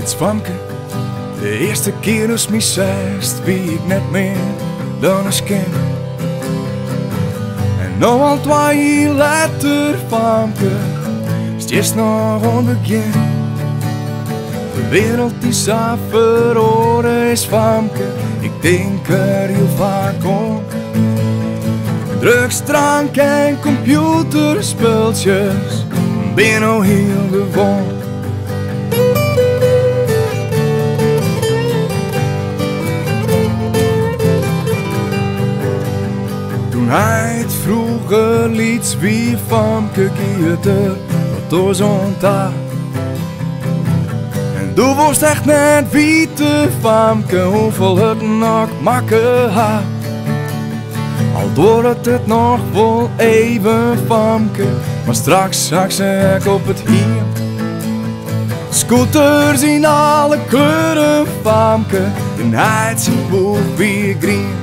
Het Famke, de eerste keer als mij zegt wie ik net meer dan een kind. En nou al 2 jaar later, Famke, steeds nog onbekend. De wereld die zo verloren is, Famke, ik denk er heel vaak om. Drugs, drank en computerspeltjes, ben nou heel gewoon. Toen hij het vroeger liet wie Famke gieten, wat door zo'n taal. En toen was echt net weten, Famke, hoeveel het nog maken had. Al door het nog wel even, Famke, maar straks zag ze ik op het hier. Scooters in alle kleuren, Famke, en hij zijn boeg weer green.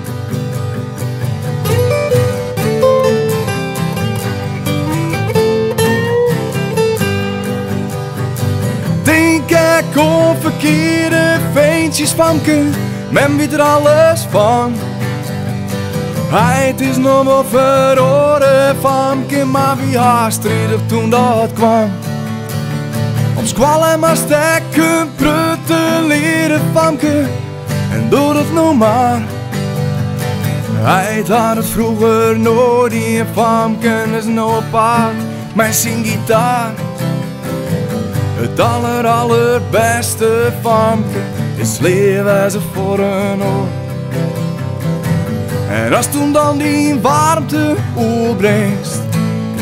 Denk ik op verkeerde veentjes, Famke, men weet er alles van. Het is nog wel verloren, Famke, maar wie haast er toen dat kwam. Op squallen maar stekken, prutten leren, Famke, en doe dat nou maar. Hij had het vroeger nooit in, Famke, is nou op paard, mijn zing-gitaar. Het allerbeste, Famke, is leven ze voor een oor. En als toen dan die warmte opbrengt,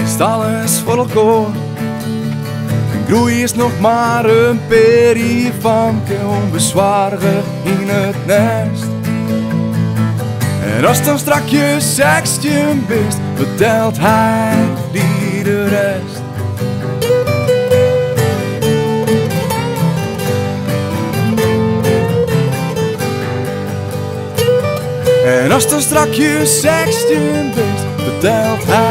is alles voor elkaar. En groei is nog maar een perie, Famke, onbezwaardig in het nest. En als dan strak je 16 bent, vertelt hij die de rest. En als dan strak je 16 bent, vertelt hij